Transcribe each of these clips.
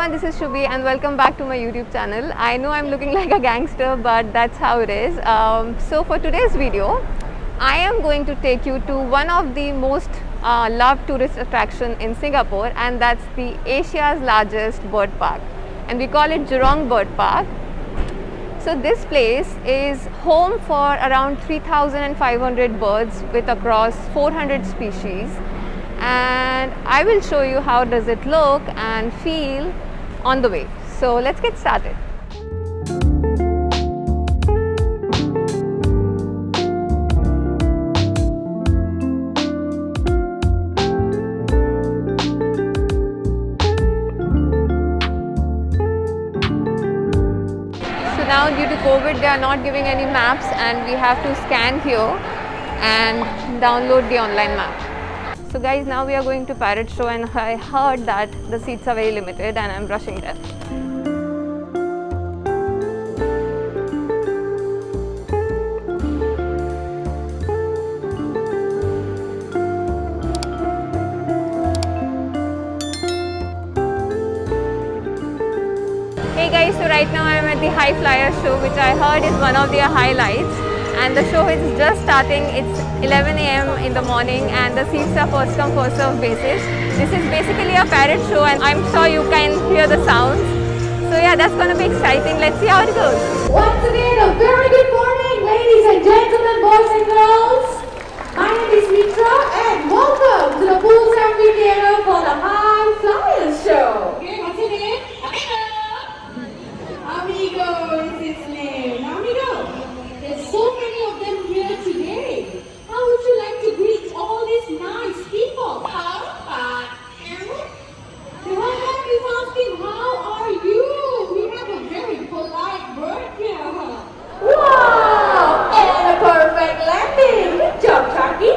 everyone, this is Shubhi and welcome back to my YouTube channel. I know I'm looking like a gangster, but that's how it is. So for today's video, I am going to take you to one of the most loved tourist attraction in Singapore, and that's the Asia's largest bird park, and we call it Jurong Bird Park. So this place is home for around 3,500 birds with across 400 species. And I will show you how does it look and feel on the way. So let's get started. So now due to COVID they are not giving any maps and we have to scan here and download the online map. So guys, now we are going to Parrot Show and I heard that the seats are very limited and I'm rushing there. Hey guys, so right now I am at the High Flyer show, which I heard is one of their highlights. And the show is just starting. It's 11 AM in the morning and the seats are first come first serve basis. This is basically a parrot show and I'm sure you can hear the sounds. So yeah, that's going to be exciting. Let's see how it goes. Once again, a very good morning, ladies and gentlemen, boys and girls. My name is Mitra and welcome to the Pool's Amphitheater for the High Flyers show. Okay, what's your name? Amigo is his name. Amigo. There's so many of them here today. How would you like to greet all these nice people? How are you? The one that is asking, how are you? We have a very polite bird here. Wow! And a perfect landing. Good job, Chucky.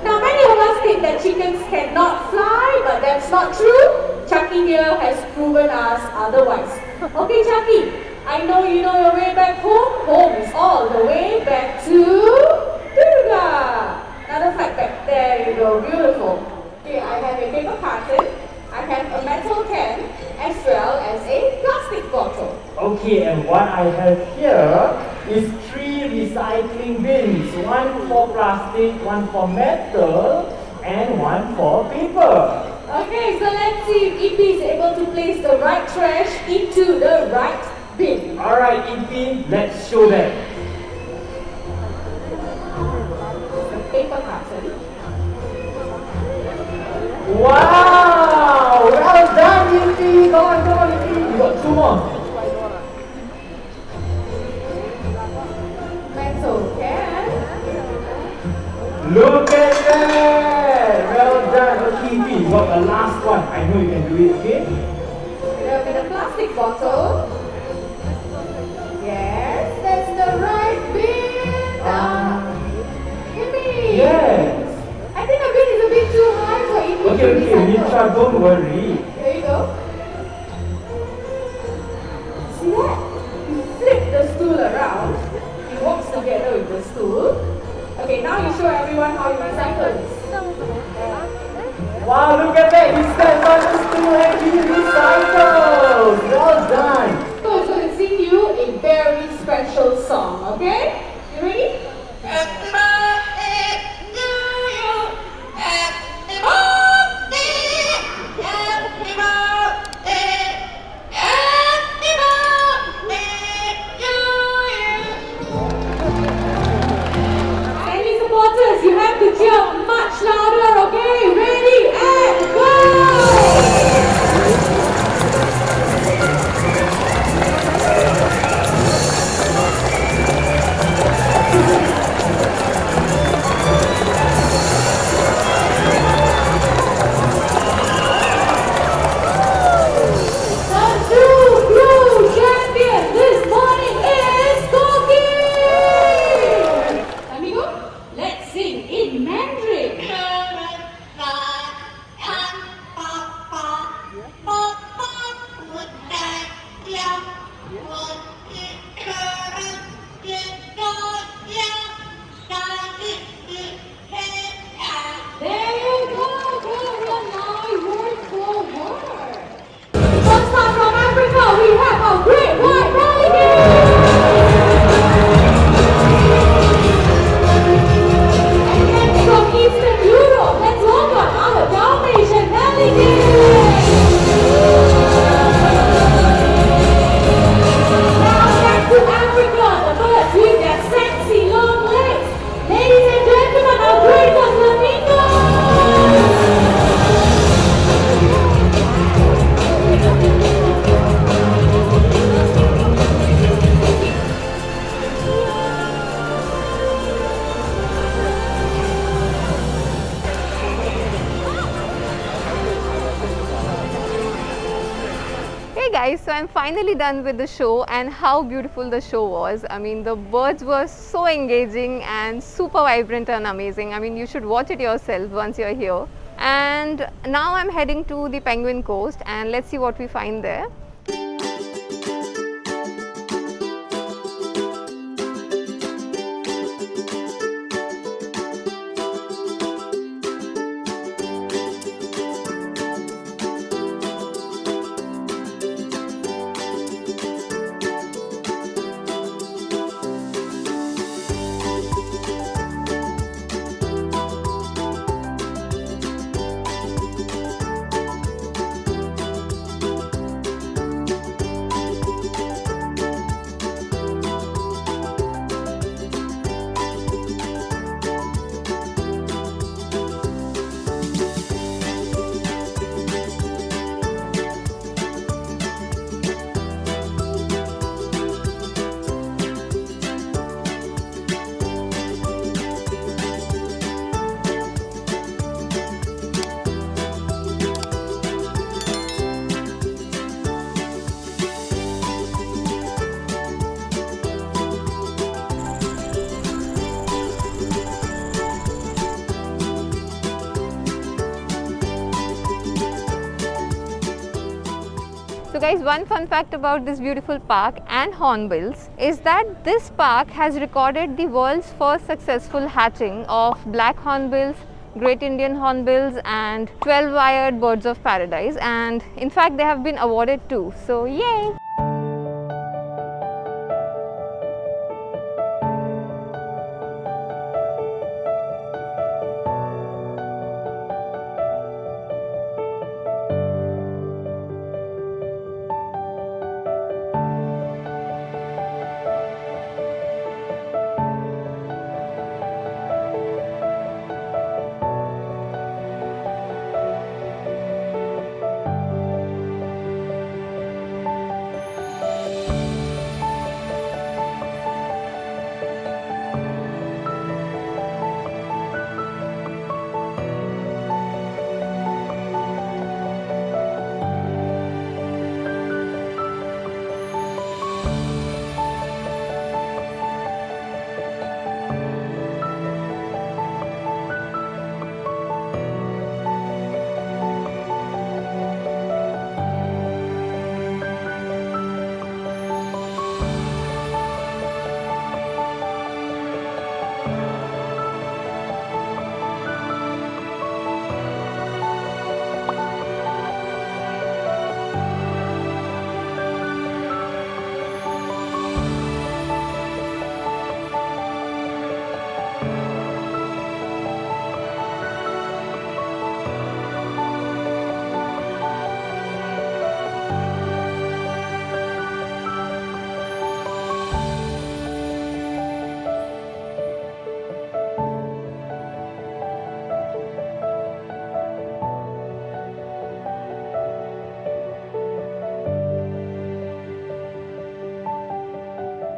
Now, many of us think that chickens cannot fly, but that's not true. Chucky here has proven us otherwise. Okay, Chucky. I know you know your way back home. Home is all the way back to Durga. Another flag back there, you go, beautiful. Okay, I have a paper carton, I have a metal can, as well as a plastic bottle. Okay, and what I have here is 3 recycling bins. One for plastic, one for metal, and one for paper. Okay, so let's see if Ipi is able to place the right trash into the right bin. Alright, Ipi, let's show them. The paper carton. Wow! Well done, Ipi! Come on, Ipi! You got 2 more. Metal can. Look at that! Well done. Okay, Ipi, you got the last one. I know you can do it, okay? There'll be the plastic bottle. Yes, that's the right bin. Ipi. Yes. I think a bin is a bit too high for Ipi. Okay, Mitra, don't worry. There you go. See that? You flip the stool around. It walks together with the stool. Okay, now you show everyone how you recycle this. Wow, look at that! He stands on the stool and he recycles! Well done! So I'm going to sing you a very special song, okay? You ready? Any supporters, you have to cheer much louder, okay? Ready and go! First time guys, so I'm finally done with the show, and how beautiful the show was. I mean, the birds were so engaging and super vibrant and amazing. I mean, you should watch it yourself once you're here. And now I'm heading to the Penguin Coast, and let's see what we find there. So guys, one fun fact about this beautiful park and hornbills is that this park has recorded the world's first successful hatching of black hornbills, great Indian hornbills and 12-wired birds of paradise, and in fact they have been awarded too. So yay!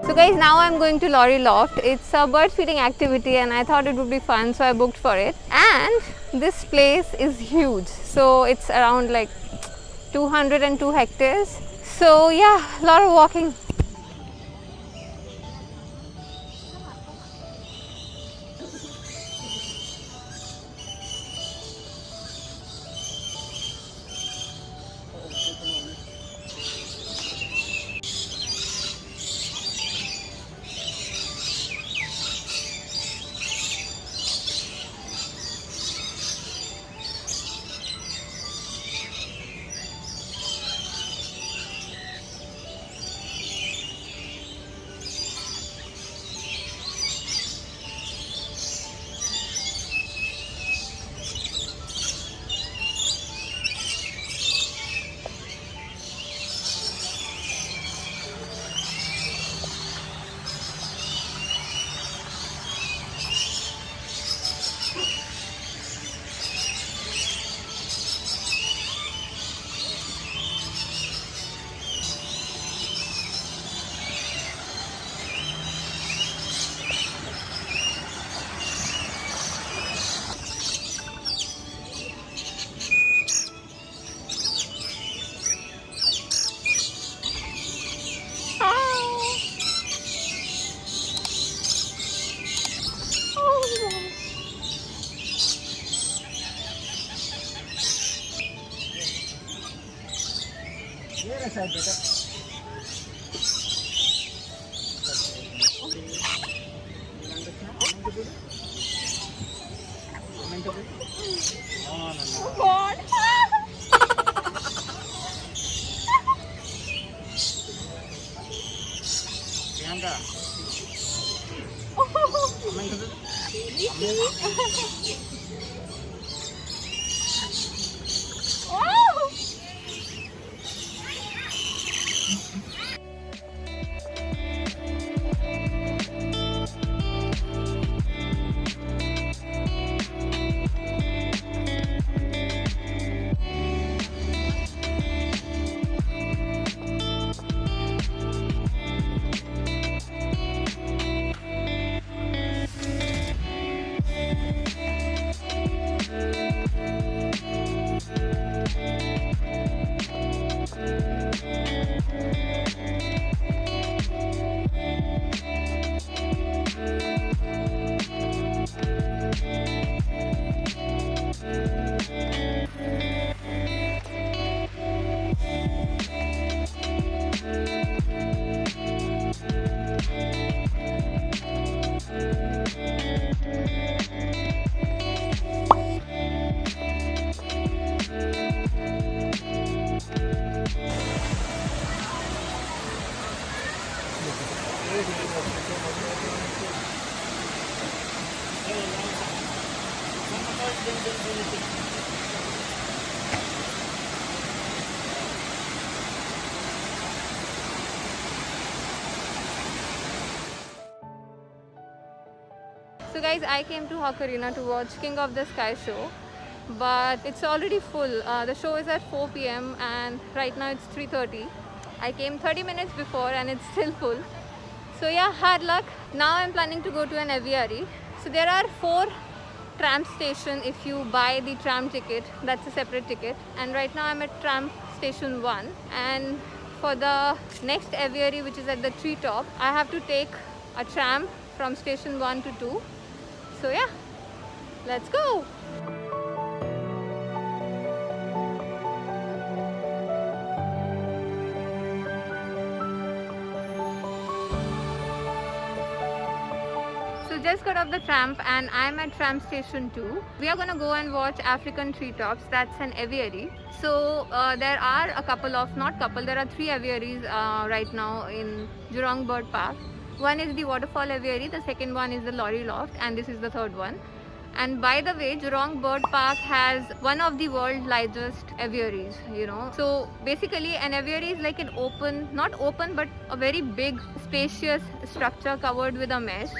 So guys, now I'm going to Lorry Loft. It's a bird feeding activity and I thought it would be fun, so I booked for it. And this place is huge. So it's around like 202 hectares. So yeah, a lot of walking. side better. Oh God! Wow! So guys, I came to Hawk Arena to watch King of the Sky show, but it's already full. The show is at 4 p.m. and right now it's 3:30. I came 30 minutes before and it's still full. So yeah, hard luck. Now I'm planning to go to an aviary. So there are 4 tram stations if you buy the tram ticket. That's a separate ticket. And right now I'm at tram station 1. And for the next aviary, which is at the treetop, I have to take a tram from station 1 to 2. So yeah, let's go. So just got off the tram and I'm at tram station 2. We are gonna go and watch African treetops. That's an aviary. So there are a couple of, not couple, there are 3 aviaries right now in Jurong Bird Park. One is the Waterfall Aviary, the second one is the Lorry Loft, and this is the third one. And by the way, Jurong Bird Park has one of the world's largest aviaries, you know. So basically an aviary is like an open, not open, but a very big, spacious structure covered with a mesh.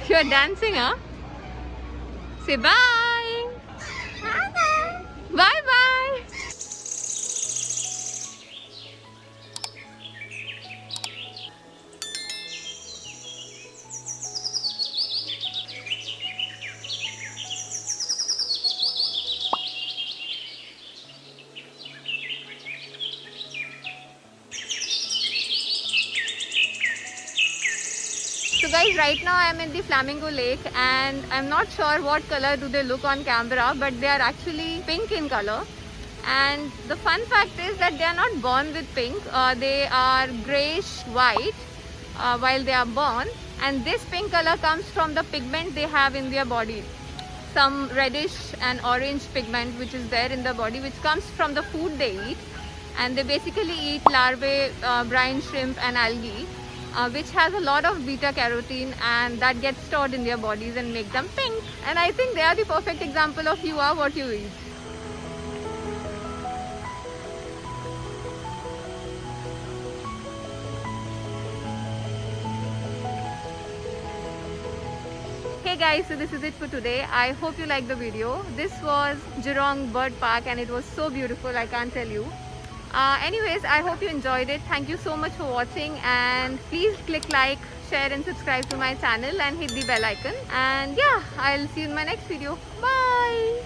You're dancing, huh? Say bye. Bye bye. Bye bye. So guys, right now I am in the Flamingo Lake and I'm not sure what color do they look on camera, but they are actually pink in color. And the fun fact is that they are not born with pink. They are grayish white while they are born, and this pink color comes from the pigment they have in their body. Some reddish and orange pigment which is there in the body, which comes from the food they eat. And they basically eat larvae, brine shrimp and algae, which has a lot of beta carotene, and that gets stored in their bodies and make them pink. And I think they are the perfect example of you are what you eat. Hey guys, so this is it for today. I hope you liked the video. This was Jurong Bird Park and it was so beautiful, I can't tell you. Anyways, I hope you enjoyed it. Thank you so much for watching, and please click like, share and subscribe to my channel and hit the bell icon. And yeah, I'll see you in my next video. Bye!